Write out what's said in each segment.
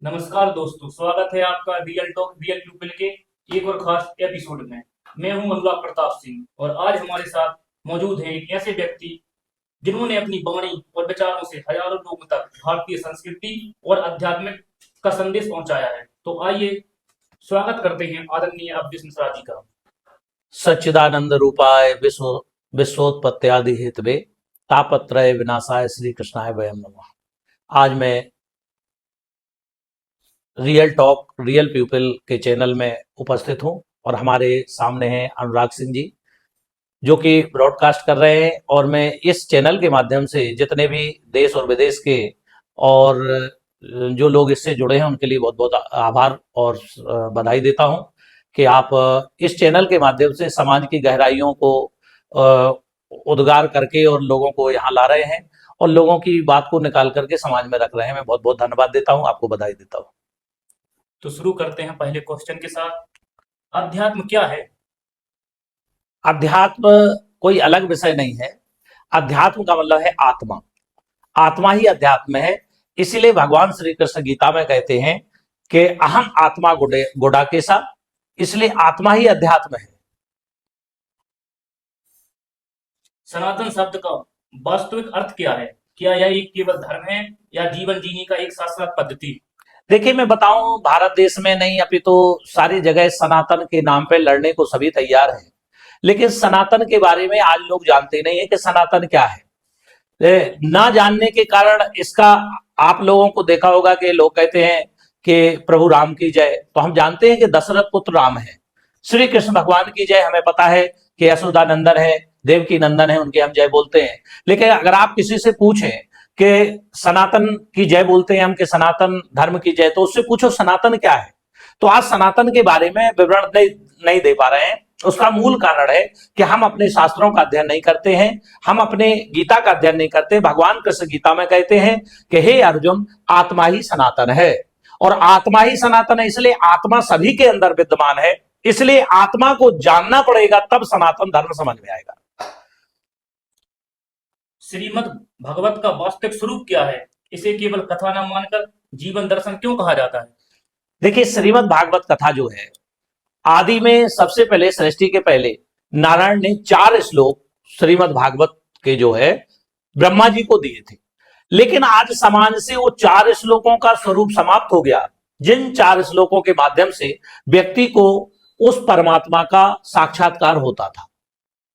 नमस्कार दोस्तों, स्वागत है आपका रियल टॉक रियल पीपल के एक और खास एपिसोड में। मैं हूं अनुराग प्रताप सिंह और आज हमारे साथ मौजूद हैं एक ऐसे व्यक्ति जिन्होंने अपनी वाणी और विचारों से हजारों लोगों तक भारतीय संस्कृति और अध्यात्म का संदेश पहुंचाया है। तो आइए स्वागत करते हैं आदरणीय अवधेश मिश्रा जी का। सच्चिदानंद रूपाय विश्वोत्पत्त्यादि हेतवे तापत्रय विनाशाय श्री कृष्णाय वयम नमः। आज मैं रियल टॉक रियल पीपल के चैनल में उपस्थित हूं और हमारे सामने हैं अनुराग सिंह जी जो कि ब्रॉडकास्ट कर रहे हैं। और मैं इस चैनल के माध्यम से जितने भी देश और विदेश के और जो लोग इससे जुड़े हैं उनके लिए बहुत बहुत आभार और बधाई देता हूं कि आप इस चैनल के माध्यम से समाज की गहराइयों को उद्गार करके और लोगों को यहाँ ला रहे हैं और लोगों की बात को निकाल करके समाज में रख रहे हैं। मैं बहुत बहुत धन्यवाद देता हूँ, आपको बधाई देता हूँ। तो शुरू करते हैं पहले क्वेश्चन के साथ। अध्यात्म क्या है? अध्यात्म कोई अलग विषय नहीं है। अध्यात्म का मतलब है आत्मा। आत्मा ही अध्यात्म है। इसीलिए भगवान श्री कृष्ण गीता में कहते हैं कि अहम आत्मा गुडाकेशा, इसलिए आत्मा ही अध्यात्म है। सनातन शब्द का वास्तविक अर्थ क्या है? क्या यह एक केवल धर्म है या जीवन जीने का एक शाश्वत पद्धति? देखिए, मैं बताऊं, भारत देश में नहीं अभी तो सारी जगह सनातन के नाम पे लड़ने को सभी तैयार हैं, लेकिन सनातन के बारे में आज लोग जानते नहीं है कि सनातन क्या है। ना जानने के कारण इसका आप लोगों को देखा होगा कि लोग कहते हैं कि प्रभु राम की जय। तो हम जानते हैं कि दशरथ पुत्र राम है। श्री कृष्ण भगवान की जय हमें पता है कि यशोदानंदन है, देवकी नंदन है, उनके हम जय बोलते हैं। लेकिन अगर आप किसी से पूछें कि सनातन की जय बोलते हैं हम कि सनातन धर्म की जय, तो उससे पूछो सनातन क्या है। तो आज सनातन के बारे में विवरण नहीं दे पा रहे हैं। उसका मूल कारण है कि हम अपने शास्त्रों का अध्ययन नहीं करते हैं, हम अपने गीता का अध्ययन नहीं करते। भगवान कृष्ण गीता में कहते हैं कि हे अर्जुन, आत्मा ही सनातन है और आत्मा ही सनातन है, इसलिए आत्मा सभी के अंदर विद्यमान है। इसलिए आत्मा को जानना पड़ेगा, तब सनातन धर्म समझ में आएगा। श्रीमद् भगवत का वास्तविक स्वरूप क्या है? इसे केवल कथा न मानकर जीवन दर्शन क्यों कहा जाता है? देखिए, श्रीमद् भागवत कथा जो है, आदि में सबसे पहले सृष्टि के पहले नारायण ने 4 श्लोक श्रीमद् भागवत के जो है ब्रह्मा जी को दिए थे। लेकिन आज समाज से वो 4 श्लोकों का स्वरूप समाप्त हो गया, जिन 4 श्लोकों के माध्यम से व्यक्ति को उस परमात्मा का साक्षात्कार होता था,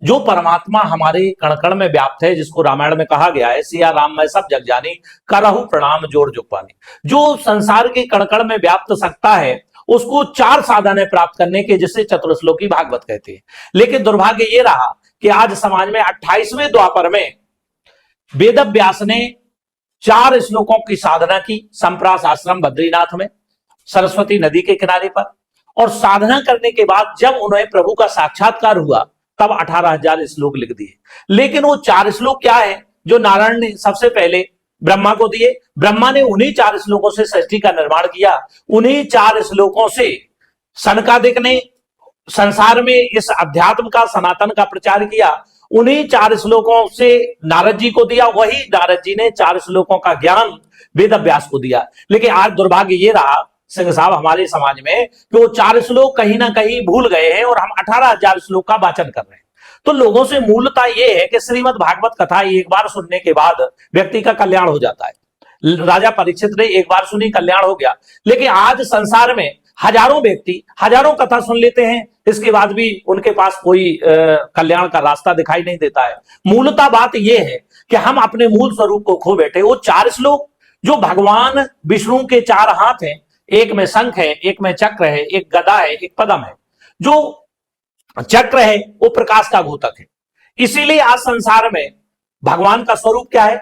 जो परमात्मा हमारे कण कण में व्याप्त है, जिसको रामायण में कहा गया है, सिया राम मैं सब जग जानी, करहु प्रणाम जोड़ जुग पानी। जो संसार के कण कण में व्याप्त सकता है, उसको 4 साधन प्राप्त करने के, जिसे चतुर्श्लोकी भागवत कहते हैं। लेकिन दुर्भाग्य ये रहा कि आज समाज में 28वें द्वापर में वेद व्यास ने 4 श्लोकों की साधना की, संप्रास आश्रम बद्रीनाथ में सरस्वती नदी के किनारे पर। और साधना करने के बाद जब उन्हें प्रभु का साक्षात्कार हुआ, तब 18,000 श्लोक लिख दिए। लेकिन वो 4 श्लोक क्या है जो नारायण ने सबसे पहले ब्रह्मा को दिए? ब्रह्मा ने उन्हीं 4 श्लोकों से सृष्टि का निर्माण किया। उन्हीं 4 श्लोकों से सनकादिक ने संसार में इस अध्यात्म का, सनातन का प्रचार किया। उन्हीं 4 श्लोकों से नारद जी को दिया। वही नारद जी ने 4 श्लोकों का ज्ञान वेद व्यास को दिया। लेकिन आज दुर्भाग्य ये रहा सिंह साहब हमारे समाज में कि वो 4 श्लोक कहीं ना कहीं भूल गए हैं और हम 18,000 श्लोक का वाचन कर रहे हैं। तो लोगों से मूलता ये है कि श्रीमद् भागवत कथा एक बार सुनने के बाद व्यक्ति का कल्याण हो जाता है। राजा परीक्षित ने एक बार सुनी, कल्याण हो गया। लेकिन आज संसार में हजारों व्यक्ति हजारों कथा सुन लेते हैं, इसके बाद भी उनके पास कोई कल्याण का रास्ता दिखाई नहीं देता है। मूलता बात यह है कि हम अपने मूल स्वरूप को खो बैठे। वो 4 श्लोक जो भगवान विष्णु के 4 हाथ हैं, एक में शंख है, एक में चक्र है, एक गदा है, एक पद्म है। जो चक्र है वो प्रकाश का घोतक है। इसीलिए आज संसार में भगवान का स्वरूप क्या है?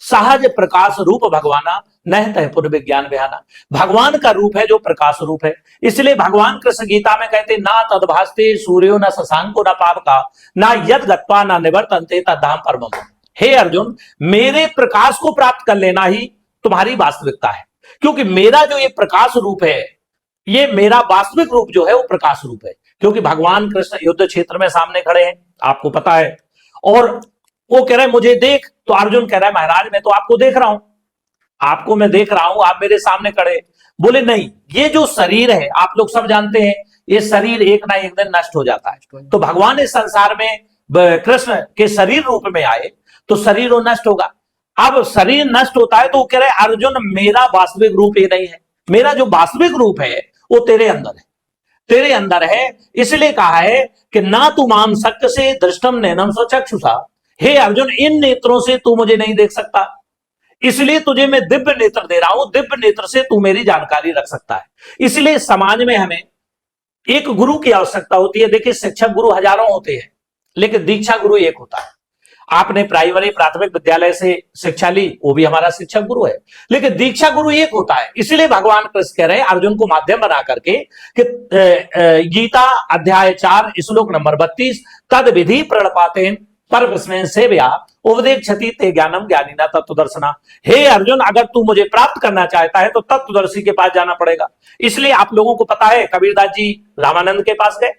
सहज प्रकाश रूप भगवाना नहतः पुर विज्ञान बयाना। भगवान का रूप है जो प्रकाश रूप है। इसलिए भगवान कृष्ण गीता में कहते ना तद्भास्ते सूर्यो न शशांको न पावका ना यद गत्वा न निवर्तन्ते तद्धाम परमम्। हे अर्जुन, मेरे प्रकाश को प्राप्त कर लेना ही तुम्हारी वास्तविकता है, क्योंकि मेरा जो ये प्रकाश रूप है, ये मेरा वास्तविक रूप जो है वो प्रकाश रूप है। क्योंकि भगवान कृष्ण युद्ध क्षेत्र में सामने खड़े हैं, आपको पता है, और वो कह रहे हैं मुझे देख, तो अर्जुन कह रहा है महाराज मैं तो आपको देख रहा हूं। आपको मैं देख रहा हूं, आप मेरे सामने खड़े। बोले नहीं, ये जो शरीर है आप लोग सब जानते हैं, ये शरीर एक ना एक दिन नष्ट हो जाता है। तो भगवान इस संसार में कृष्ण के शरीर रूप में आए तो शरीर वो नष्ट होगा। अब शरीर नष्ट होता है तो वो कह रहे अर्जुन मेरा वास्तविक रूप ये नहीं है, मेरा जो वास्तविक रूप है वो तेरे अंदर है, तेरे अंदर है। इसलिए कहा है कि ना तू माम शक्य से दृष्टम नैनम स्वचक्षुषा, हे अर्जुन इन नेत्रों से तू मुझे नहीं देख सकता, इसलिए तुझे मैं दिव्य नेत्र दे रहा हूं, दिव्य नेत्र से तू मेरी जानकारी रख सकता है। इसलिए समाज में हमें एक गुरु की आवश्यकता होती है। देखिए शिक्षक गुरु हजारों होते हैं, लेकिन दीक्षा गुरु एक होता है। आपने प्राइमरी प्राथमिक विद्यालय से शिक्षा ली, वो भी हमारा शिक्षक गुरु है, लेकिन दीक्षा गुरु एक होता है। इसलिए भगवान कृष्ण कह रहे हैं अर्जुन को माध्यम बना करके कि गीता अध्याय 4 श्लोक नंबर 32, तद विधि प्रणपाते पर विस्मय सेव्या उपदेश क्षति ते ज्ञानम ज्ञानीना तत्वदर्शना। हे अर्जुन अगर तू मुझे प्राप्त करना चाहता है तो तत्वदर्शी के पास जाना पड़ेगा। इसलिए आप लोगों को पता है कबीरदास जी रामानंद के पास गए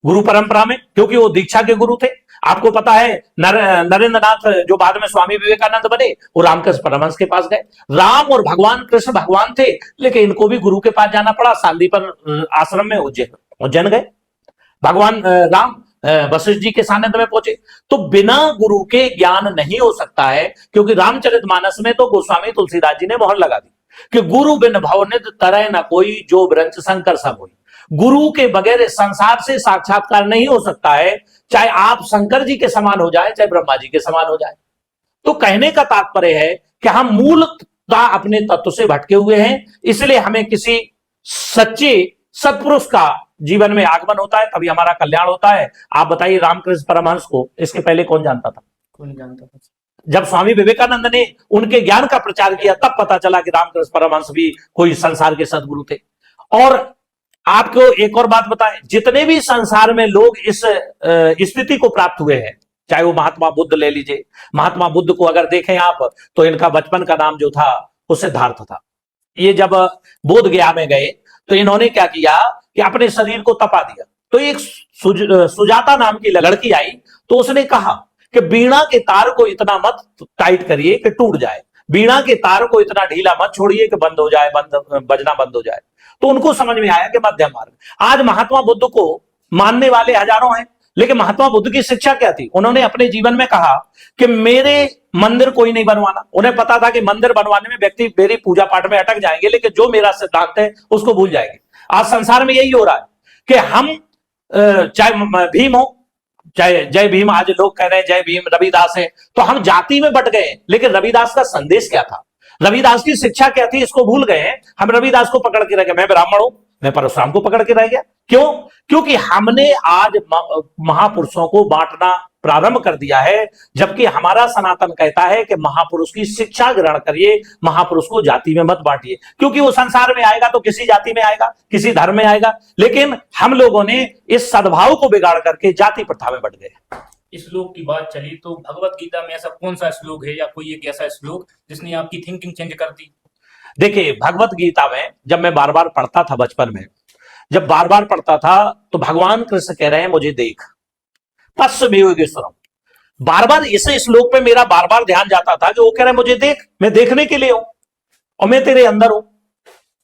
गुरु परंपरा में, क्योंकि वो दीक्षा के गुरु थे। आपको पता है नरेंद्र नाथ जो बाद में स्वामी विवेकानंद बने, वो रामकृष्ण परमहंस के पास गए। राम और भगवान कृष्ण भगवान थे, लेकिन इनको भी गुरु के पास जाना पड़ा। सांदीपन आश्रम में उज्जैन गए, भगवान राम वशिष्ठ जी के सानिध्य में पहुंचे। तो बिना गुरु के ज्ञान नहीं हो सकता है, क्योंकि रामचरितमानस में तो गोस्वामी तुलसीदास जी ने मोहर लगा दी कि गुरु बिन भवनिध तरह न कोई, जो ब्रंच शंकर सब होई। गुरु के बगैर इस संसार से साक्षात्कार नहीं हो सकता है, चाहे आप शंकर जी के समान हो जाए, चाहे ब्रह्मा जी के समान हो जाए। तो कहने का तात्पर्य है कि हम मूलतः अपने तत्व से भटके हुए हैं, इसलिए हमें किसी सच्चे सत्पुरुष का जीवन में आगमन होता है, तभी हमारा कल्याण होता है। आप बताइए रामकृष्ण परमहंस को इसके पहले कौन जानता था? कौन नहीं जानता था। जब स्वामी विवेकानंद ने उनके ज्ञान का प्रचार किया तब पता चला कि रामकृष्ण परमहंस भी कोई संसार के सदगुरु थे। और आपको एक और बात बताएं, जितने भी संसार में लोग इस स्थिति को प्राप्त हुए हैं, चाहे वो महात्मा बुद्ध ले लीजिए। महात्मा बुद्ध को अगर देखें आप तो इनका बचपन का नाम जो था वो सिद्धार्थ था। ये जब बोध गया में गए तो इन्होंने क्या किया कि अपने शरीर को तपा दिया। तो एक सुजाता नाम की लड़की आई, तो उसने कहा कि बीणा के तार को इतना मत टाइट करिए कि टूट जाए, बीणा के तार को इतना ढीला मत छोड़िए कि बंद हो जाए, बजना बंद हो जाए। तो उनको समझ में आया कि मध्यम मार्ग। आज महात्मा बुद्ध को मानने वाले हजारों हैं, लेकिन महात्मा बुद्ध की शिक्षा क्या थी? उन्होंने अपने जीवन में कहा कि मेरे मंदिर कोई नहीं बनवाना। उन्हें पता था कि मंदिर बनवाने में व्यक्ति मेरी पूजा पाठ में अटक जाएंगे, लेकिन जो मेरा सिद्धांत है उसको भूल जाएंगे। आज संसार में यही हो रहा है कि हम चाहे भीम हो, चाहे जय भीम, आज लोग कह रहे हैं जय भीम, रविदास है, तो हम जाति में बट गए। लेकिन रविदास का संदेश क्या था, रविदास की शिक्षा क्या थी, इसको भूल गए हैं। हम रविदास को पकड़ के रह गए, मैं ब्राह्मण हूं, मैं परशुराम को पकड़ के रह गया। क्यों? क्योंकि हमने आज महापुरुषों को बांटना प्रारंभ कर दिया है, जबकि हमारा सनातन कहता है कि महापुरुष की शिक्षा ग्रहण करिए, महापुरुष को जाति में मत बांटिए, क्योंकि वो संसार में आएगा तो किसी जाति में आएगा, किसी धर्म में आएगा। लेकिन हम लोगों ने इस सद्भाव को बिगाड़ करके जाति प्रथा में बढ़ गए। इस श्लोक की बात चली तो भगवत गीता में ऐसा कौन सा श्लोक है या कोई एक ऐसा श्लोक जिसने आपकी थिंकिंग चेंज कर दी? देखिए भगवत गीता में जब मैं बार बार पढ़ता था बचपन में, जब बार बार पढ़ता था तो भगवान कृष्ण कह रहे हैं मुझे देख, पश्चिमेश्वरम। बार बार इस श्लोक पे मेरा बार बार ध्यान जाता था कि वो कह रहे हैं मुझे देख, मैं देखने के लिए हूं और मैं तेरे अंदर हूं,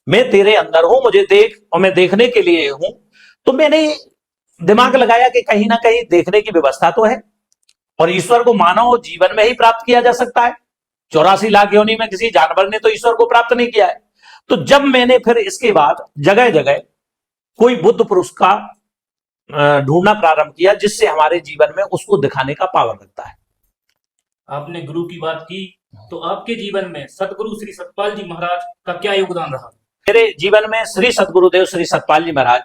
मैं तेरे अंदर हूं, मुझे देख और मैं देखने के लिए हूं। तो मैंने दिमाग लगाया कि कहीं ना कहीं देखने की व्यवस्था तो है, और ईश्वर को मानव जीवन में ही प्राप्त किया जा सकता है। 84 लाख योनि में किसी जानवर ने तो ईश्वर को प्राप्त नहीं किया है। तो जब मैंने फिर इसके बाद जगह जगह कोई बुद्ध पुरुष का ढूंढना प्रारंभ किया जिससे हमारे जीवन में उसको दिखाने का पावर लगता है। आपने गुरु की बात की, तो आपके जीवन में सतगुरु श्री सतपाल जी महाराज का क्या योगदान रहा? मेरे जीवन में श्री सतगुरुदेव श्री सतपाल जी महाराज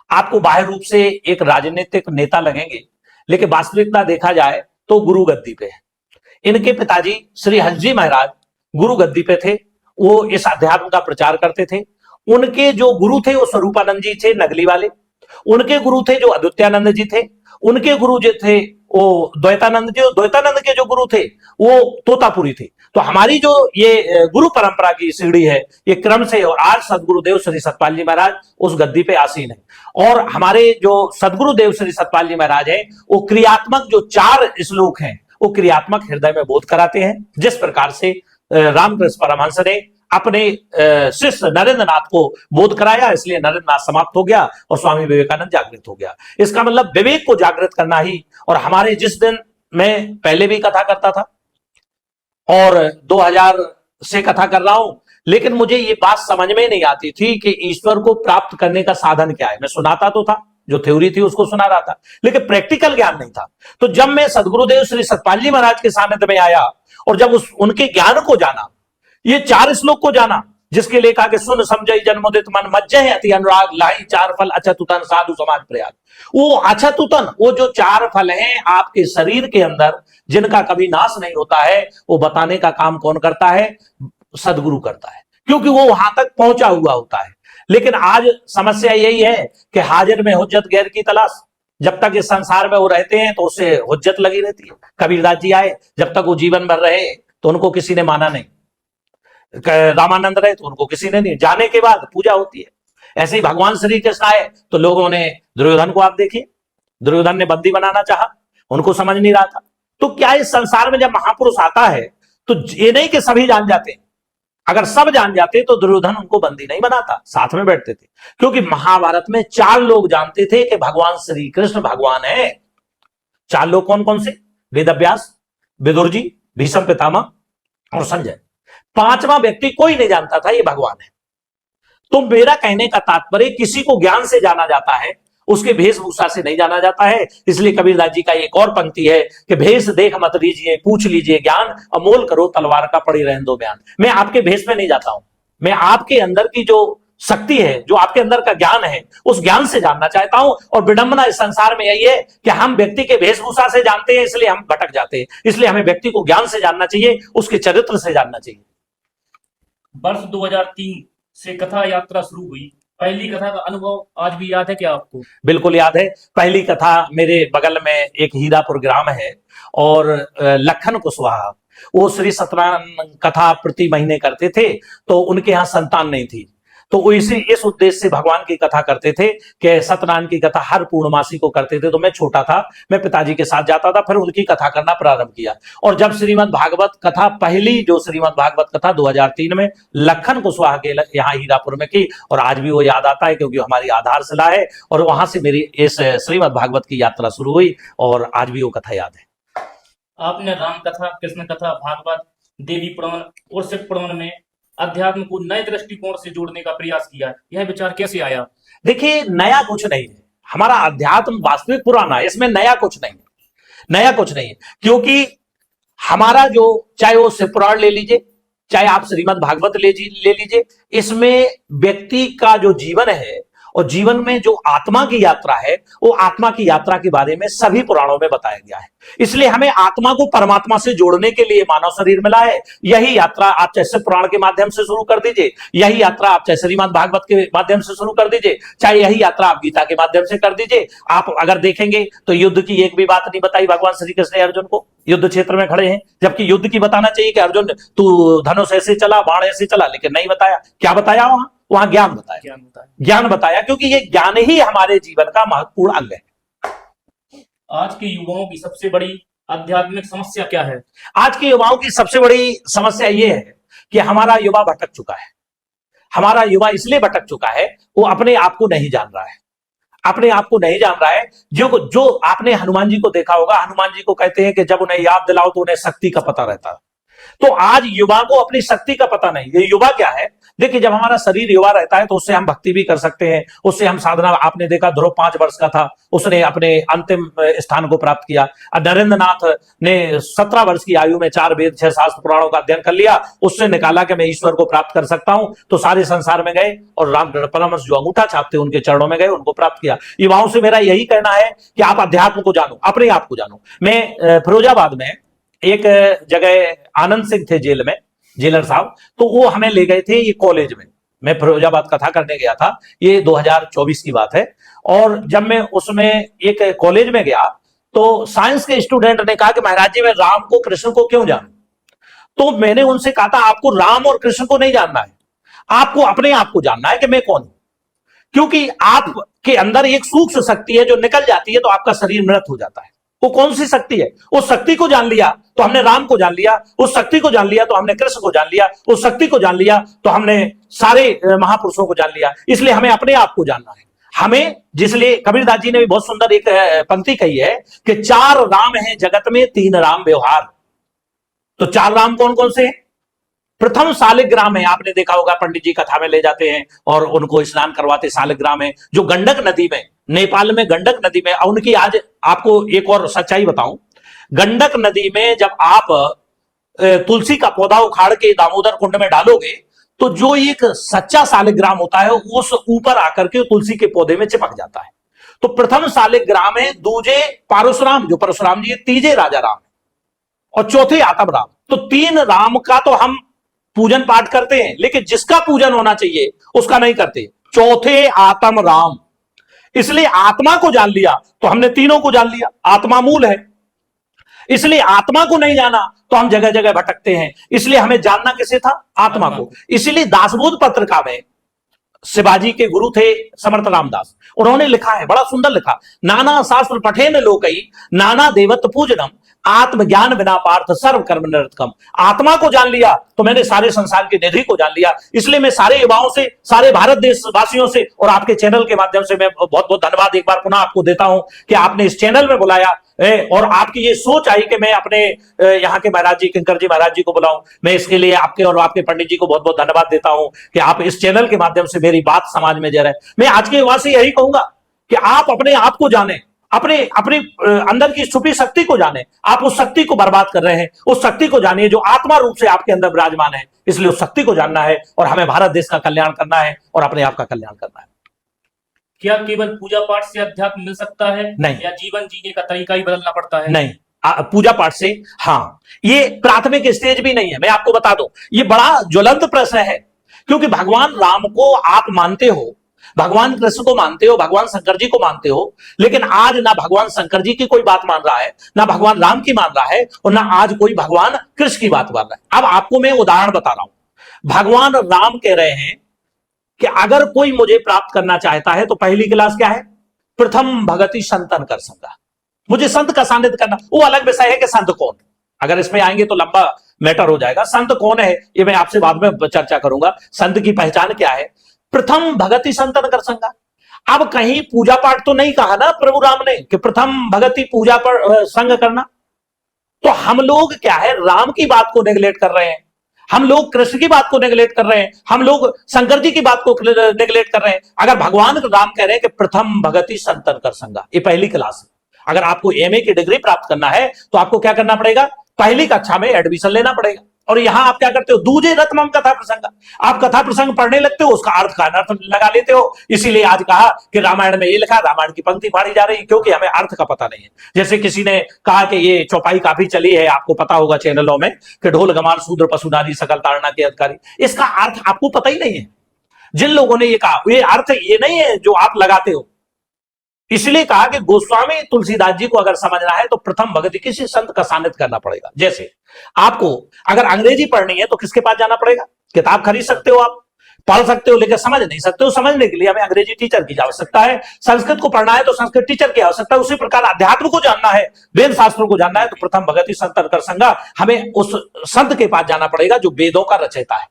आपको बाह्य रूप से एक राजनीतिक नेता लगेंगे, लेकिन वास्तविकता देखा जाए तो गुरु गद्दी पे है। इनके पिताजी श्री हंस जी महाराज गुरु गद्दी पे थे, वो इस अध्यात्म का प्रचार करते थे। उनके जो गुरु थे वो स्वरूपानंद जी थे नगली वाले, उनके गुरु थे जो अद्वित्यानंद जी थे, उनके गुरु जो थे वो द्वैतानंद जी, द्वैतानंद के जो गुरु थे वो तोतापुरी थे। तो हमारी जो ये गुरु परंपरा की सीढ़ी है ये क्रम से, और आज सदगुरुदेव श्री सतपाल जी महाराज उस गद्दी पे आसीन है। और हमारे जो सदगुरुदेव श्री सतपाल जी महाराज है वो क्रियात्मक जो 4 श्लोक हैं वो क्रियात्मक हृदय में बोध कराते हैं। जिस प्रकार से रामकृष्ण परमहंस ने अपने शिष्य नरेंद्र नाथ को बोध कराया, इसलिए नरेंद्र नाथ समाप्त हो गया और स्वामी विवेकानंद जागृत हो गया। इसका मतलब विवेक को जागृत करना ही। और हमारे जिस दिन, मैं पहले भी कथा करता था और 2000 से कथा कर रहा हूं, लेकिन मुझे ये बात समझ में नहीं आती थी कि ईश्वर को प्राप्त करने का साधन क्या है। मैं सुनाता तो था, जो थ्योरी थी उसको सुना रहा था, लेकिन प्रैक्टिकल ज्ञान नहीं था। तो जब मैं सदगुरुदेव श्री सतपाल जी महाराज के सानिध्य में आया और जब उनके ज्ञान को जाना, ये 4 श्लोक को जाना, जिसके लिए कहा कि सुन समझई जन्मोदित मन मज्जै है अति अनुराग लाई 4 फल अछतुतन साधु समाज प्रयाग। वो अछतुतन, वो जो 4 फल हैं आपके शरीर के अंदर, जिनका कभी नाश नहीं होता है, वो बताने का काम कौन करता है? सदगुरु करता है, क्योंकि वो वहां तक पहुंचा हुआ होता है। लेकिन आज समस्या यही है कि हाजिर में हुज्जत गैर की तलाश। जब तक इस संसार में वो रहते हैं तो उससे हुज्जत लगी रहती है। कबीरदास जी आए, जब तक वो जीवन भर रहे तो उनको किसी ने माना नहीं। रामानंद रहे तो उनको किसी ने नहीं, जाने के बाद पूजा होती है। ऐसे ही भगवान श्री कृष्ण आए तो लोगों ने, दुर्योधन को आप देखिए, दुर्योधन ने बंदी बनाना चाहा, उनको समझ नहीं रहा था। तो क्या इस संसार में जब महापुरुष आता है तो ये नहीं कि सभी जान जाते हैं। अगर सब जान जाते तो दुर्योधन उनको बंदी नहीं बनाता, साथ में बैठते थे। क्योंकि महाभारत में 4 लोग जानते थे कि भगवान श्री कृष्ण भगवान है। 4 लोग कौन कौन से? वेदव्यास, विदुर जी, भीष्म पितामह और संजय। 5वां व्यक्ति कोई नहीं जानता था ये भगवान है। तो मेरा कहने का तात्पर्य, किसी को ज्ञान से जाना जाता है, उसके वेशभूषा से नहीं जाना जाता है। इसलिए कबीरदास जी का एक और पंक्ति है कि भेष देख मत लीजिए, पूछ लीजिए ज्ञान, अमोल करो तलवार का पड़ी रहने दो बयान। मैं आपके भेष में नहीं जाता हूं, मैं आपके अंदर की जो शक्ति है, जो आपके अंदर का ज्ञान है, उस ज्ञान से जानना चाहता हूं। और विडंबना इस संसार में यही है कि हम व्यक्ति के वेशभूषा से जानते हैं, इसलिए हम भटक जाते हैं। इसलिए हमें व्यक्ति को ज्ञान से जानना चाहिए, उसके चरित्र से जानना चाहिए। वर्ष 2003 से कथा यात्रा शुरू हुई। पहली कथा का अनुभव आज भी याद है क्या आपको? बिल्कुल याद है। पहली कथा, मेरे बगल में एक हीरापुर ग्राम है और लखन कुशवाहा, वो श्री सत्यनारायण कथा प्रति महीने करते थे। तो उनके यहाँ संतान नहीं थी, तो वो इस उद्देश्य से भगवान की कथा करते थे कि सत्यनारायण की कथा हर पूर्णमासी को करते थे। तो मैं छोटा था, मैं पिताजी के साथ जाता था, फिर उनकी कथा करना प्रारंभ किया। और जब श्रीमद् भागवत कथा, पहली जो श्रीमद् भागवत कथा 2003 में लखन कुशवाहा के यहाँ हीरापुर में की, और आज भी वो याद आता है क्योंकि हमारी आधारशिला है। और वहां से मेरी इस श्रीमद् भागवत की यात्रा शुरू हुई और आज भी वो कथा याद है। आपने राम कथा, कृष्ण कथा, भागवत, देवी पुराण और शिव पुराण में अध्यात्म को नए दृष्टिकोण से जोड़ने का प्रयास किया। यह विचार कैसे आया? देखिए, नया कुछ नहीं है, हमारा अध्यात्म वास्तविक पुराना है, इसमें नया कुछ नहीं है, नया कुछ नहीं है। क्योंकि हमारा जो, चाहे वो शिव पुराण ले लीजिए, चाहे आप श्रीमद् भागवत ले लीजिए, इसमें व्यक्ति का जो जीवन है और जीवन में जो आत्मा की यात्रा है, वो आत्मा की यात्रा के बारे में सभी पुराणों में बताया गया है। इसलिए हमें आत्मा को परमात्मा से जोड़ने के लिए मानव शरीर मिला है। यही यात्रा आप चाहे शिव पुराण के माध्यम से शुरू कर दीजिए, यही यात्रा आप चाहे श्रीमद् भागवत के माध्यम से शुरू कर दीजिए, चाहे यही यात्रा आप गीता के माध्यम से कर दीजिए। आप अगर देखेंगे तो युद्ध की एक भी बात नहीं बताई भगवान श्री कृष्ण ने अर्जुन को। युद्ध क्षेत्र में खड़े हैं, जबकि युद्ध की बताना चाहिए कि अर्जुन तू धनुष ऐसे चला, बाण ऐसे चला, लेकिन नहीं बताया। क्या बताया वहां ज्ञान बताया, ज्ञान बताया, क्योंकि ये ज्ञान ही हमारे जीवन का महत्वपूर्ण अंग है। आज के युवाओं की सबसे बड़ी आध्यात्मिक समस्या क्या है? आज के युवाओं की सबसे बड़ी समस्या ये है कि हमारा युवा भटक चुका है। हमारा युवा इसलिए भटक चुका है, वो अपने आप को नहीं जान रहा है, अपने आप को नहीं जान रहा है। जो आपने हनुमान जी को देखा होगा, हनुमान जी को कहते हैं कि जब उन्हें याद दिलाओ तो उन्हें शक्ति का पता रहता है। तो आज युवा को अपनी शक्ति का पता नहीं। ये युवा क्या है? देखिए, जब हमारा शरीर युवा रहता है तो उससे हम भक्ति भी कर सकते हैं, उससे हम साधना, आपने देखा ध्रुव 5 वर्ष का था, उसने अपने अंतिम स्थान को प्राप्त किया। नरेंद्र नाथ ने 17 वर्ष की आयु में 4 वेद 6 शास्त्र पुराणों का अध्ययन कर लिया, उससे निकाला कि मैं ईश्वर को प्राप्त कर सकता हूं, तो सारे संसार में गए और रामकृष्ण परमहंस जो अंगूठा छापते उनके चरणों में गए, उनको प्राप्त किया। युवाओं से मेरा यही कहना है कि आप अध्यात्म को जानो, अपने आप को जानो। मैं फिरोजाबाद में एक जगह, आनंद सिंह थे जेल में, जेलर साहब, तो वो हमें ले गए थे ये कॉलेज में। मैं फिरोजाबाद कथा करने गया था, ये 2024 की बात है। और जब मैं उसमें एक कॉलेज में गया तो साइंस के स्टूडेंट ने कहा कि महाराज जी, मैं राम को कृष्ण को क्यों जानूं? तो मैंने उनसे कहा था, आपको राम और कृष्ण को नहीं जानना है, आपको अपने आप को जानना है कि मैं कौन हूं। क्योंकि आपके अंदर एक सूक्ष्म शक्ति है जो निकल जाती है तो आपका शरीर मृत हो जाता है। वो कौन सी शक्ति है? उस शक्ति को जान लिया तो हमने राम को जान लिया, उस शक्ति को जान लिया तो हमने कृष्ण को जान लिया, उस शक्ति को जान लिया तो हमने सारे महापुरुषों को जान लिया। इसलिए हमें अपने आप को जानना है। हमें, जिसलिए कबीरदास जी ने भी बहुत सुंदर एक पंक्ति कही है कि 4 राम हैं जगत में, 3 राम व्यवहार। तो 4 राम कौन कौन से हैं? प्रथम शालिग्राम है, आपने देखा होगा पंडित जी कथा में ले जाते हैं और उनको स्नान करवाते। शालिग्राम है जो गंडक नदी में, नेपाल में गंडक नदी में, उनकी आज आपको एक और सच्चाई बताऊं। गंडक नदी में जब आप तुलसी का पौधा उखाड़ के दामोदर कुंड में डालोगे तो जो एक सच्चा शालिग्राम होता है उस ऊपर आकर के तुलसी के पौधे में चिपक जाता है। तो प्रथम शालिग्राम है, दूजे परशुराम, जो परशुराम जी है, तीजे राजा राम और चौथे आतम राम। तो 3 राम का तो हम पूजन पाठ करते हैं, लेकिन जिसका पूजन होना चाहिए उसका नहीं करते। चौथे आत्म राम। इसलिए आत्मा को जान लिया तो हमने तीनों को जान लिया। आत्मा मूल है, इसलिए आत्मा को नहीं जाना तो हम जगह जगह भटकते हैं। इसलिए हमें जानना किसे था? आत्मा को। इसलिए दासबोध पत्रिका में शिवाजी के गुरु थे समर्थ रामदास, उन्होंने लिखा है, बड़ा सुंदर लिखा, नाना शास्त्र पठेन लोकई नाना देवत पूजनम आत्मज्ञान बिना पार्थ सर्व कर्म निरर्थकम। आत्मा को जान लिया तो मैंने सारे संसार की निधि को जान लिया। इसलिए मैं सारे युवाओं से, सारे भारत देश वासियों से और आपके चैनल के माध्यम से मैं बहुत बहुत धन्यवाद एक बार पुनः आपको देता हूं कि आपने इस चैनल में बुलाया और आपकी ये सोच आई कि मैं अपने यहाँ के महाराज जी, किंकर जी महाराज जी को बुलाऊं। मैं इसके लिए आपके और आपके पंडित जी को बहुत बहुत धन्यवाद देता हूं कि आप इस चैनल के माध्यम से मेरी बात समाज में जा रहे हैं। मैं आज के युवा से यही कहूंगा कि आप अपने आप को जाने, अपने अपनी अंदर की छुपी शक्ति को जाने। आप उस शक्ति को बर्बाद कर रहे हैं, उस शक्ति को जानिए जो आत्मा रूप से आपके अंदर विराजमान है। इसलिए उस शक्ति को जानना है और हमें भारत देश का कल्याण करना है और अपने आप का कल्याण करना है। क्या केवल पूजा पाठ से अध्यात्म मिल सकता है? नहीं। या जीवन जीने का तरीका ही बदलना पड़ता है? नहीं, पूजा पाठ से, हाँ, ये प्राथमिक स्टेज भी नहीं है। मैं आपको बता दूं, ये बड़ा ज्वलंत प्रश्न है, क्योंकि भगवान राम को आप मानते हो, भगवान कृष्ण को मानते हो, भगवान शंकर जी को मानते हो, लेकिन आज ना भगवान शंकर जी की कोई बात मान रहा है, ना भगवान राम की मान रहा है और ना आज कोई भगवान कृष्ण की बात मान रहा है। अब आपको मैं उदाहरण बता रहा हूं। भगवान राम कह रहे हैं कि अगर कोई मुझे प्राप्त करना चाहता है तो पहली क्लास क्या है? प्रथम भगति संतन कर संगा। मुझे संत का सानिध्य करना। वो अलग विषय है कि संत कौन, अगर इसमें आएंगे तो लंबा मैटर हो जाएगा। संत कौन है ये मैं आपसे बाद में चर्चा करूंगा। संत की पहचान क्या है? प्रथम भगति संतन कर संगा। अब कहीं पूजा पाठ तो नहीं कहा ना प्रभु राम ने कि प्रथम भगति पूजा पर संग करना। तो हम लोग क्या है, राम की बात को नेगलेक्ट कर रहे हैं, हम लोग कृष्ण की बात को नेगलेक्ट कर रहे हैं, हम लोग शंकर जी की बात को नेगलेक्ट कर रहे हैं। अगर भगवान राम कह रहे हैं कि प्रथम भगति संतन कर संगा, ये पहली क्लास है। अगर आपको एमए की डिग्री प्राप्त करना है तो आपको क्या करना पड़ेगा? पहली कक्षा में एडमिशन लेना पड़ेगा। और यहां आप क्या करते हो? दूजे रत्नम कथा प्रसंग। आप कथा प्रसंग पढ़ने लगते हो, उसका अर्थ का अनर्थ लगा लेते हो। इसीलिए आज कहा कि रामायण में ये लिखा, रामायण की पंक्ति फाड़ी जा रही, क्योंकि हमें अर्थ का पता नहीं है। जैसे किसी ने कहा कि ये चौपाई काफी चली है, आपको पता होगा चैनलों में, कि ढोल गमार शूद्र पशु नारी सकल ताड़ना के अधिकारी। इसका अर्थ आपको पता ही नहीं है। जिन लोगों ने ये कहा, ये अर्थ ये नहीं है जो आप लगाते हो। इसलिए कहा कि गोस्वामी तुलसीदास जी को अगर समझना है तो प्रथम भगति किसी संत का सानिध्य करना पड़ेगा। जैसे आपको अगर अंग्रेजी पढ़नी है तो किसके पास जाना पड़ेगा? किताब खरीद सकते हो, आप पढ़ सकते हो, लेकिन समझ नहीं सकते हो। समझने के लिए हमें अंग्रेजी टीचर की आवश्यकता है। संस्कृत को पढ़ना है तो संस्कृत टीचर की आवश्यकता है। उसी प्रकार अध्यात्म को जानना है, वेद शास्त्रों को जानना है तो प्रथम भगति संतन कर संगा, हमें उस संत के पास जाना पड़ेगा जो वेदों का रचयिता है।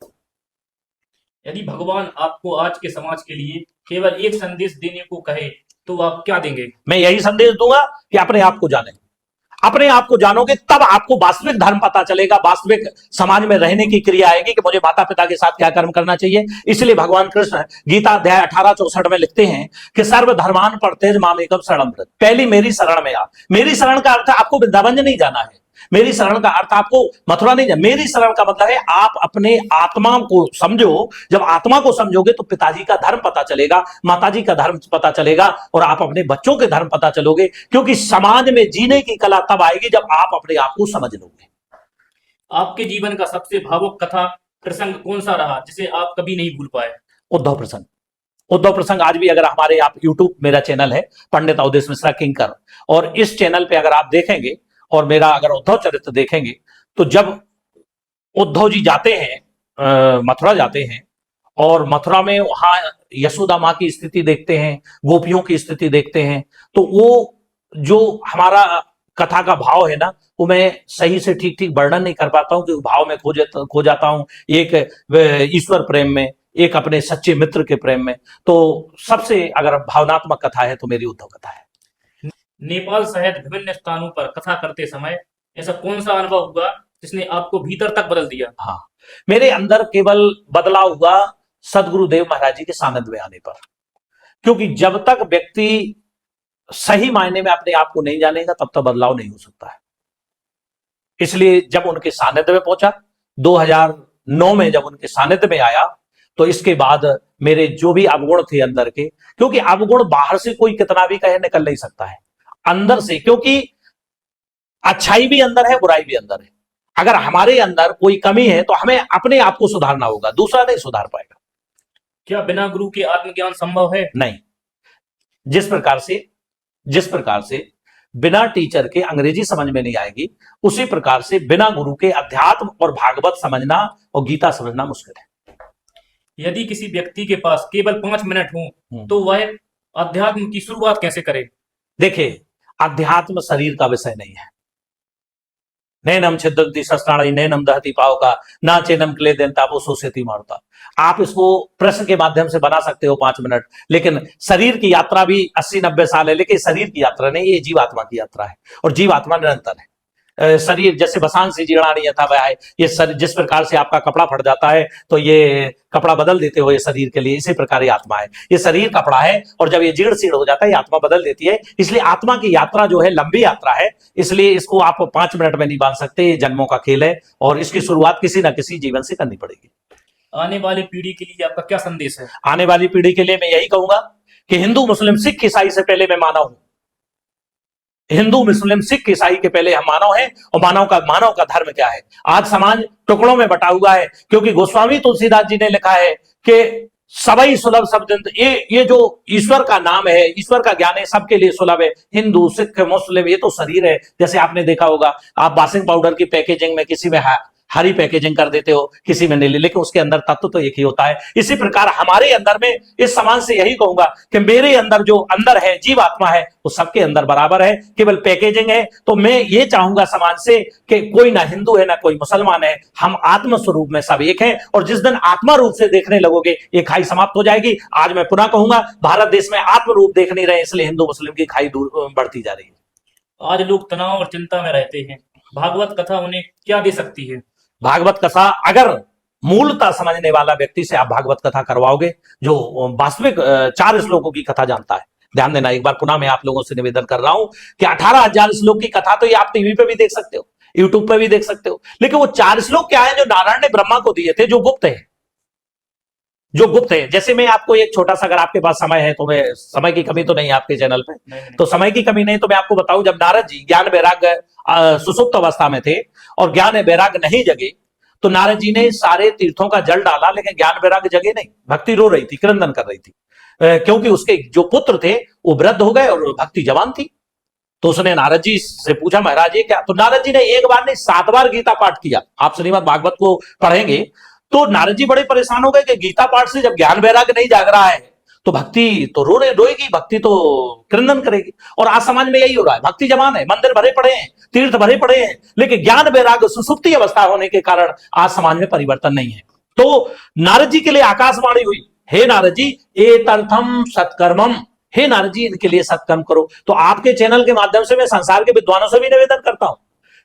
यदि भगवान आपको आज के समाज के लिए केवल एक संदेश देने को कहे तो आप क्या देंगे? मैं यही संदेश दूंगा कि अपने आप को जाने। अपने आप को जानोगे तब आपको वास्तविक धर्म पता चलेगा, वास्तविक समाज में रहने की क्रिया आएगी कि मुझे माता पिता के साथ क्या कर्म करना चाहिए। इसलिए भगवान कृष्ण गीता अध्याय 18:64 में लिखते हैं कि सर्व धर्मान परित्यज्य माम एकम शरणं व्रज। पहली मेरी शरण में आ। मेरी शरण का अर्थ आपको वृंदावन नहीं जाना है, मेरी शरण का अर्थ आपको मथुरा नहीं जाना। मेरी शरण का मतलब है आप अपने आत्मा को समझो। जब आत्मा को समझोगे तो पिताजी का धर्म पता चलेगा, माताजी का धर्म पता चलेगा और आप अपने बच्चों के धर्म पता चलोगे। क्योंकि समाज में जीने की कला तब आएगी जब आप अपने आप को समझ लोगे। आपके जीवन का सबसे भावुक कथा प्रसंग कौन सा रहा जिसे आप कभी नहीं भूल पाए? उद्धव प्रसंग। उद्धव प्रसंग आज भी अगर हमारे, आप यूट्यूब मेरा चैनल है पंडित अवधेश मिश्रा किंकर, और इस चैनल पे अगर आप देखेंगे और मेरा अगर उद्धव चरित्र देखेंगे तो जब उद्धव जी जाते हैं मथुरा जाते हैं और मथुरा में वहां यशोदा माँ की स्थिति देखते हैं, गोपियों की स्थिति देखते हैं, तो वो जो हमारा कथा का भाव है ना, वो मैं सही से ठीक ठीक वर्णन नहीं कर पाता हूं, कि भाव में खो जाता हूं, एक ईश्वर प्रेम में, एक अपने सच्चे मित्र के प्रेम में। तो सबसे अगर भावनात्मक कथा है तो मेरी उद्धव कथा है। नेपाल सहित विभिन्न स्थानों पर कथा करते समय ऐसा कौन सा अनुभव हुआ जिसने आपको भीतर तक बदल दिया? हाँ, मेरे अंदर केवल बदलाव हुआ सदगुरुदेव महाराज जी के सानिध्य में आने पर, क्योंकि जब तक व्यक्ति सही मायने में अपने आप को नहीं जानेगा तब तक बदलाव नहीं हो सकता है। इसलिए जब उनके सानिध्य में पहुंचा 2009 में, जब उनके सानिध्य में आया, तो इसके बाद मेरे जो भी अवगुण थे अंदर के, क्योंकि अवगुण बाहर से कोई कितना भी कहे निकल नहीं सकता है, अंदर से, क्योंकि अच्छाई भी अंदर है, बुराई भी अंदर है। अगर हमारे अंदर कोई कमी है तो हमें अपने आप को सुधारना होगा, दूसरा नहीं सुधार पाएगा। क्या बिना गुरु के आत्मज्ञान संभव है? नहीं। जिस प्रकार से बिना टीचर के अंग्रेजी समझ में नहीं आएगी, उसी प्रकार से बिना गुरु के अध्यात्म और भागवत समझना और गीता समझना मुश्किल है। यदि किसी व्यक्ति के पास केवल 5 मिनट हो तो वह अध्यात्म की शुरुआत कैसे करे? देखिए, अध्यात्म शरीर का विषय नहीं है। नैनम छिद्रंती शस्त्राणी नैनम दहती पाव का ना चेनम क्ले देनता वो सोसेती मारता। आप इसको प्रश्न के माध्यम से बना सकते हो 5 मिनट, लेकिन शरीर की यात्रा भी 80-90 साल है, लेकिन शरीर की यात्रा नहीं, ये जीवात्मा की यात्रा है, और जीवात्मा निरंतर है। शरीर जैसे बसान से जीर्णानी यथा वह है, ये जिस प्रकार से आपका कपड़ा फट जाता है तो ये कपड़ा बदल देते हो ये शरीर के लिए, इसी प्रकार ये आत्मा है। ये शरीर कपड़ा है, और जब ये जीर्ण शीर्ण हो जाता है ये आत्मा बदल देती है। इसलिए आत्मा की यात्रा जो है लंबी यात्रा है, इसलिए इसको आप 5 मिनट में नहीं बांध सकते, ये जन्मों का खेल है, और इसकी शुरुआत किसी ना किसी जीवन से करनी पड़ेगी। आने वाली पीढ़ी के लिए आपका क्या संदेश है? आने वाली पीढ़ी के लिए मैं यही कहूंगा कि हिंदू मुस्लिम सिख ईसाई से पहले मैं मानव हूं। हिंदू मुस्लिम सिख ईसाई के पहले हम मानव हैं, और मानव का धर्म क्या है। आज समाज टुकड़ों में बटा हुआ है, क्योंकि गोस्वामी तुलसीदास जी ने लिखा है कि सबई सुलभ सब जन, ये जो ईश्वर का नाम है, ईश्वर का ज्ञान है, सबके लिए सुलभ है। हिंदू सिख मुस्लिम ये तो शरीर है। जैसे आपने देखा होगा, आप वाशिंग पाउडर की पैकेजिंग में किसी में हरी पैकेजिंग कर देते हो, किसी में नीली, लेकिन उसके अंदर तत्व तो एक ही होता है। इसी प्रकार हमारे अंदर में, इस समाज से यही कहूंगा कि मेरे अंदर जो अंदर है, जीव आत्मा है, वो सबके अंदर बराबर है, केवल पैकेजिंग है। तो मैं ये चाहूंगा समाज से कि कोई ना हिंदू है ना कोई मुसलमान है, हम आत्म स्वरूप में सब एक हैं, और जिस दिन आत्मा रूप से देखने लगोगे ये खाई समाप्त हो जाएगी। आज मैं पुनः कहूंगा, भारत देश में आत्म रूप देख नहीं रहे, इसलिए हिंदू मुस्लिम की खाई दूर बढ़ती जा रही है। आज लोग तनाव और चिंता में रहते हैं, भागवत कथा उन्हें क्या दे सकती है? भागवत कथा, अगर मूलता समझने वाला व्यक्ति से आप भागवत कथा करवाओगे, जो वास्तविक 4 श्लोकों की कथा जानता है। ध्यान देना, एक बार पुनः मैं आप लोगों से निवेदन कर रहा हूं कि 18,000 श्लोक की कथा तो ये आप टीवी पे भी देख सकते हो, यूट्यूब पे भी देख सकते हो, लेकिन वो 4 श्लोक क्या है जो नारायण ने ब्रह्मा को दिए थे, जो गुप्त है। जैसे मैं आपको एक छोटा सा, अगर आपके पास समय है तो, मैं, समय की कमी तो नहीं है आपके चैनल पे, नहीं। तो समय की कमी नहीं तो मैं आपको बताऊं, जब नारद जी ज्ञान वैराग्य सुसुप्त अवस्था में थे और ज्ञान वैराग्य नहीं जगे, तो नारद जी ने सारे तीर्थों का जल डाला, लेकिन ज्ञान वैराग्य जगे नहीं। भक्ति रो रही थी, क्रंदन कर रही थी, क्योंकि उसके जो पुत्र थे वो वृद्ध हो गए और भक्ति जवान थी। तो उसने नारद जी से पूछा, महाराज ये क्या? तो नारद जी ने एक बार नहीं 7 बार गीता पाठ किया। आप श्रीमद् भागवत को पढ़ेंगे तो नारद जी बड़े परेशान हो गए कि गीता पाठ से जब ज्ञान वैराग्य नहीं जाग रहा है तो भक्ति तो रोएगी, भक्ति तो क्रंदन करेगी। और आज समाज में यही हो रहा है, भक्ति जवान है, मंदिर भरे पड़े हैं, तीर्थ भरे पड़े हैं, लेकिन ज्ञान वैराग्य सुसुप्ति अवस्था होने के कारण आज समाज में परिवर्तन नहीं है। तो नारद जी के लिए आकाशवाणी हुई, हे नारद जी एतर्थम सत्कर्मम, हे नारद जी इनके लिए सत्कर्म करो। तो आपके चैनल के माध्यम से मैं संसार के विद्वानों से भी निवेदन करता हूं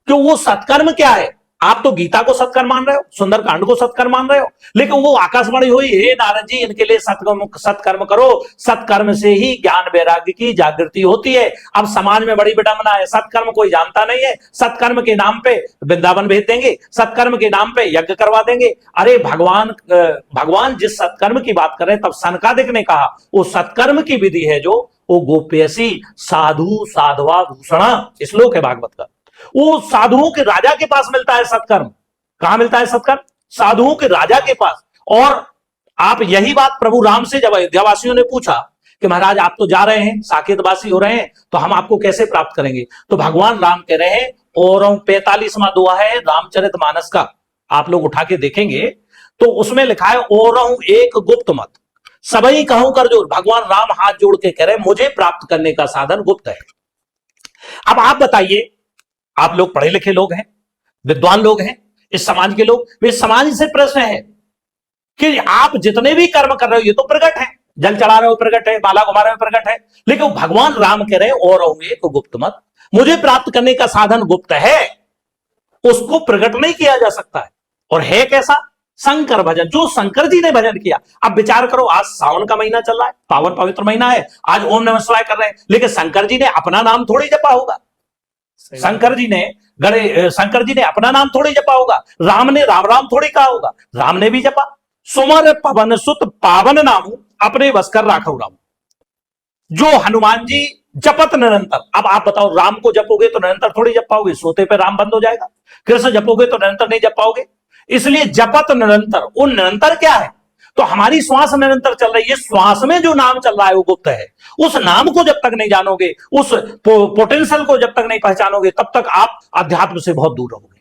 कि वो सत्कर्म क्या है। आप तो गीता को सत्कर्म मान रहे हो, सुंदरकांड को सत्कर्म मान रहे हो, लेकिन वो आकाशवाणी हुई, हे नारद जी इनके लिए सत्कर्म करो, सत्कर्म से ही ज्ञान वैराग्य की जागृति होती है। अब समाज में बड़ी विडंबना है, सत्कर्म कोई जानता नहीं है। सत्कर्म के नाम पे वृंदावन भेज देंगे, सत्कर्म के नाम पे यज्ञ करवा देंगे। अरे भगवान जिस सत्कर्म की बात कर रहे हैं, तब सनकादिक ने कहा वो सत्कर्म की विधि है जो वो गोप्यसी साधु साधवा भूषणा, श्लोक है भागवत का। वो साधुओं के राजा के पास मिलता है सत्कर्म। कहां मिलता है सत्कर्म? साधुओं के राजा के पास। और आप यही बात प्रभु राम से जब अयोध्यावासियों ने पूछा कि महाराज आप तो जा रहे हैं, साकेतवासी हो रहे हैं, तो हम आपको कैसे प्राप्त करेंगे? तो भगवान राम कह रहे हैं, और 45वां दोहा है रामचरितमानस का, आप लोग उठा के देखेंगे तो उसमें लिखा है, और एक गुप्त मत सबई कहूं कर जोर। भगवान राम हाथ जोड़ के कह रहे हैं मुझे प्राप्त करने का साधन गुप्त है। अब आप बताइए, आप लोग पढ़े लिखे लोग हैं, विद्वान लोग हैं, इस समाज के लोग, वे समाज से प्रश्न है कि आप जितने भी कर्म कर रहे हो ये तो प्रकट है, जल चढ़ा रहे हो प्रकट है, माला घुमा रहे हो प्रकट है, लेकिन वो भगवान राम कह रहे और होंगे तो गुप्त मत, मुझे प्राप्त करने का साधन गुप्त है, उसको प्रकट नहीं किया जा सकता है। और है कैसा? शंकर भजन, जो शंकर जी ने भजन किया। अब विचार करो, आज सावन का महीना चल रहा है, पावन पवित्र महीना है, आज ओम नमः शिवाय कर रहे हैं, लेकिन शंकर जी ने अपना नाम थोड़ी जपा होगा, शंकर जी ने अपना नाम थोड़ी जपा होगा, राम ने राम राम थोड़ी कहा होगा, राम ने भी जपा, सुमर पवन सुत पावन नाम अपने बस कर राखो राम, जो हनुमान जी जपत निरंतर। अब आप बताओ, राम को जपोगे तो निरंतर थोड़ी जप पाओगे, सोते पे राम बंद हो जाएगा, कृष्ण जपोगे तो निरंतर नहीं जप पाओगे, इसलिए जपत निरंतर। वो निरंतर क्या है? तो हमारी श्वास निरंतर चल रही है, श्वास में जो नाम चल रहा है वो गुप्त है। उस नाम को जब तक नहीं जानोगे, उस पोटेंशियल को जब तक नहीं पहचानोगे, तब तक आप अध्यात्म से बहुत दूर रहोगे।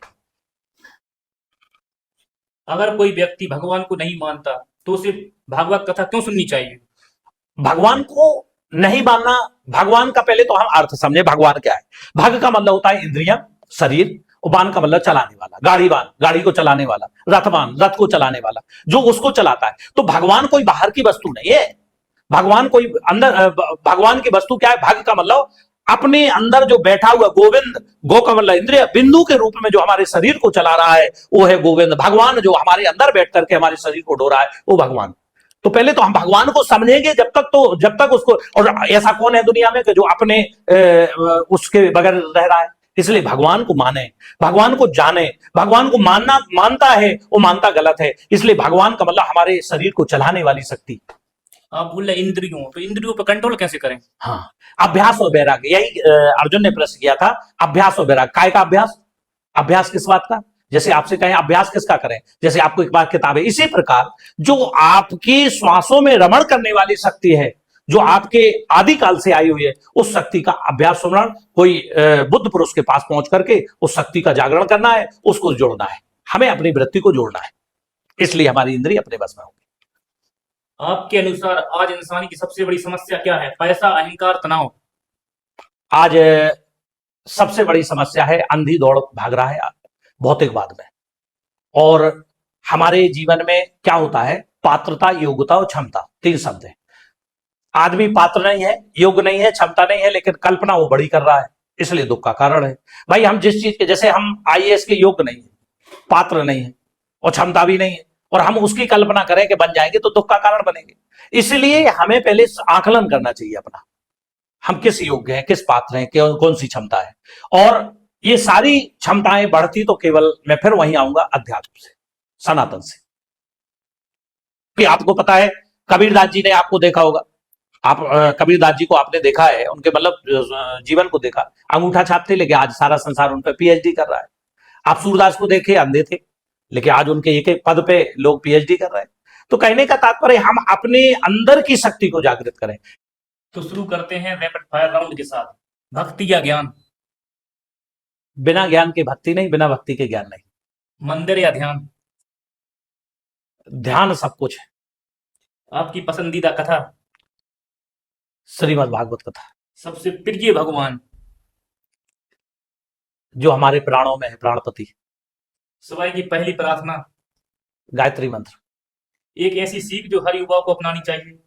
अगर कोई व्यक्ति भगवान को नहीं मानता तो उसे भागवत कथा क्यों सुननी चाहिए? भगवान को नहीं मानना, भगवान का पहले तो हम अर्थ समझे, भगवान क्या है? भग का मतलब होता है इंद्रियां, शरीर, और बान का मतलब चलाने वाला, गाड़ीवान, गाड़ी को चलाने वाला, रथवान, रथ को चलाने वाला, जो उसको चलाता है। तो भगवान कोई बाहर की वस्तु नहीं है, भगवान कोई अंदर, भगवान की वस्तु क्या है? भग का मतलब अपने अंदर जो बैठा हुआ गोविंद, गो का मतलब इंद्रिय, बिंदु के रूप में जो हमारे शरीर को चला रहा है वो है गोविंद। भगवान जो हमारे अंदर बैठ करके हमारे शरीर को ढो रहा है वो भगवान। तो पहले तो हम भगवान को समझेंगे, जब तक उसको, और ऐसा कौन है दुनिया में कि जो अपने उसके बगैर रह रहा है? इसलिए भगवान को माने, भगवान को जाने, भगवान को मानता है वो मानता गलत है, इसलिए भगवान का मतलब हमारे शरीर को चलाने वाली शक्ति। आप बोल रहे इंद्रियों, तो इंद्रियों पर कंट्रोल कैसे करें? हाँ, अभ्यास और वैराग्य, यही अर्जुन ने प्रश्न किया था, अभ्यास और वैराग्य। काय का अभ्यास? अभ्यास किस बात का? जैसे आपसे कहें अभ्यास किसका करें, जैसे आपको एक बार किताब है, इसी प्रकार जो आपकी श्वासों में रमण करने वाली शक्ति है, जो आपके आदिकाल से आई हुई है, उस शक्ति का अभ्यास सुमरण, कोई बुद्ध पुरुष के पास पहुंच करके उस शक्ति का जागरण करना है, उसको जोड़ना है, हमें अपनी वृत्ति को जोड़ना है, इसलिए हमारी इंद्रिय अपने बस में होगी। आपके अनुसार आज इंसान की सबसे बड़ी समस्या क्या है? पैसा, अहंकार, तनाव? आज सबसे बड़ी समस्या है अंधी दौड़ भाग रहा है भौतिकवाद में, और हमारे जीवन में क्या होता है? पात्रता, योग्यता और क्षमता, तीन शब्द है। आदमी पात्र नहीं है, योग्य नहीं है, क्षमता नहीं है, लेकिन कल्पना वो बड़ी कर रहा है, इसलिए दुख का कारण है। भाई हम जिस चीज के, जैसे हम आईएएस के योग्य नहीं है, पात्र नहीं है और क्षमता भी नहीं है, और हम उसकी कल्पना करें कि बन जाएंगे तो दुख का कारण बनेंगे। इसलिए हमें पहले आकलन करना चाहिए अपना, हम किस योग्य हैं, किस पात्र हैं, कौन सी क्षमता है। और ये सारी क्षमताएं बढ़ती तो केवल, मैं फिर वहीं आऊंगा, अध्यात्म से, सनातन से। कि आपको पता है कबीरदास जी ने, आपको देखा होगा, आप कबीरदास जी को आपने देखा है, उनके मतलब जीवन को देखा, अंगूठा छाप थे, लेकिन आज सारा संसार उन पर पीएचडी कर रहा है। आप सूरदास को देखे, अंधे थे, लेकिन आज उनके एक एक पद पे लोग पीएचडी कर रहे हैं। तो कहने का तात्पर्य हम अपने अंदर की शक्ति को जागृत करें। तो शुरू करते हैं रैपिड फायर राउंड के साथ। भक्ति या ज्ञान? बिना ज्ञान के भक्ति नहीं, बिना भक्ति के ज्ञान नहीं। मंदिर या ध्यान? ध्यान सब कुछ है। आपकी पसंदीदा कथा? श्रीमद् भागवत कथा। सबसे प्रिय भगवान? जो हमारे प्राणों में है, प्राणपति। सुबह की पहली प्रार्थना? गायत्री मंत्र। एक ऐसी सीख जो हर युवा को अपनानी चाहिए?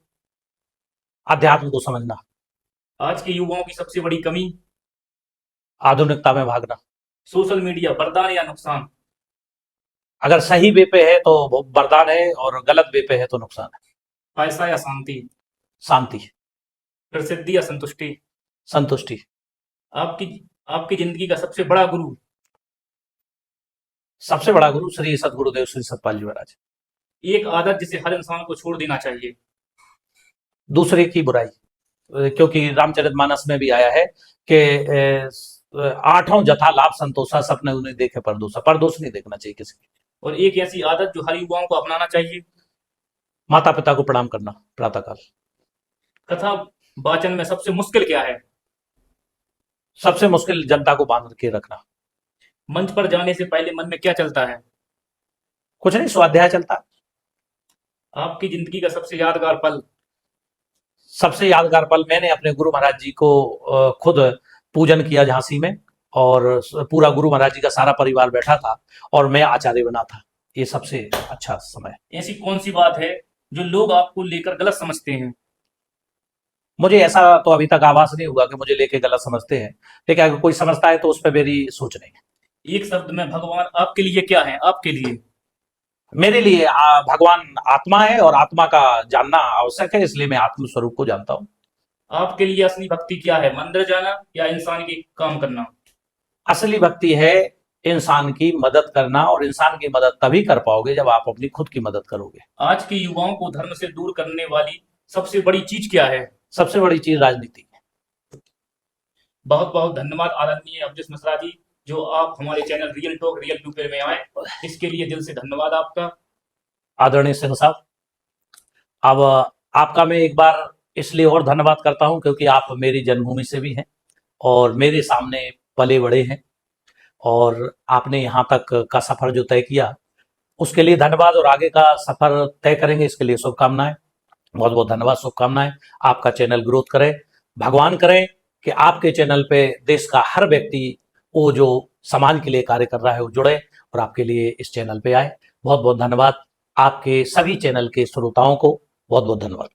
अध्यात्म को समझना। आज के युवाओं की सबसे बड़ी कमी? आधुनिकता में भागना। सोशल मीडिया वरदान या नुकसान? अगर सही वे पे है तो वो वरदान है, और गलत वे पे है तो नुकसान है। पैसा या शांति? शांति। प्रसिद्धि या संतुष्टि? संतुष्टि। आपकी जिंदगी का सबसे बड़ा गुरु? सबसे बड़ा गुरु श्री सद्गुरुदेव श्री सतपाल जी महाराज। एक आदत जिसे हर इंसान को छोड़ देना चाहिए? दूसरे की बुराई, क्योंकि रामचरितमानस में भी आया है कि 8 जथा लाभ संतोषा, सपने उन्हें देखे परदोषा। परदोष नहीं देखना चाहिए किसी की। और एक ऐसी आदत जो हर युवाओं को अपनाना चाहिए? माता पिता को प्रणाम करना प्रातःकाल। कथा वाचन में सबसे मुश्किल क्या है? सबसे मुश्किल जनता को बांध के रखना। मंच पर जाने से पहले मन में क्या चलता है? कुछ नहीं, स्वाध्याय चलता। आपकी जिंदगी का सबसे यादगार पल? सबसे यादगार पल, मैंने अपने गुरु महाराज जी को खुद पूजन किया झांसी में, और पूरा गुरु महाराज जी का सारा परिवार बैठा था और मैं आचार्य बना था। ये सबसे अच्छा समय। ऐसी कौन सी बात है जो लोग आपको लेकर गलत समझते हैं? मुझे ऐसा तो अभी तक आभास नहीं हुआ कि मुझे लेके गलत समझते हैं, लेकिन अगर कोई समझता है तो उस पर मेरी सोच नहीं है। एक शब्द में भगवान आपके लिए क्या है? आपके लिए मेरे लिए भगवान आत्मा है और आत्मा का जानना आवश्यक है, इसलिए मैं आत्म स्वरूप को जानता हूँ। आपके लिए असली भक्ति क्या है? मंदिर जाना या इंसान के काम करना? असली भक्ति है इंसान की मदद करना, और इंसान की मदद तभी कर पाओगे जब आप अपनी खुद की मदद करोगे। आज के युवाओं को धर्म से दूर करने वाली सबसे बड़ी चीज क्या है? सबसे बड़ी चीज राजनीति है। बहुत बहुत धन्यवाद आदरणीय अवधेश मिश्रा जी, जो आप हमारे channel real talk real people में आए, इसके लिए दिल से धन्यवाद आपका। आदरणीय सिंह साहब, अब आपका मैं एक बार इसलिए और धन्यवाद करता हूं क्योंकि आप मेरी जन्मभूमि से भी हैं और मेरे सामने पले बड़े हैं, और आपने यहाँ तक का सफर जो तय किया उसके लिए धन्यवाद, और आगे का सफर तय करेंगे इसके लिए शुभकामनाएं। बहुत बहुत धन्यवाद, शुभकामनाएं। आपका चैनल ग्रोथ करे, भगवान करे कि आपके चैनल पे देश का हर व्यक्ति वो जो समाज के लिए कार्य कर रहा है वो जुड़े और आपके लिए इस चैनल पे आए। बहुत बहुत धन्यवाद। आपके सभी चैनल के श्रोताओं को बहुत बहुत धन्यवाद।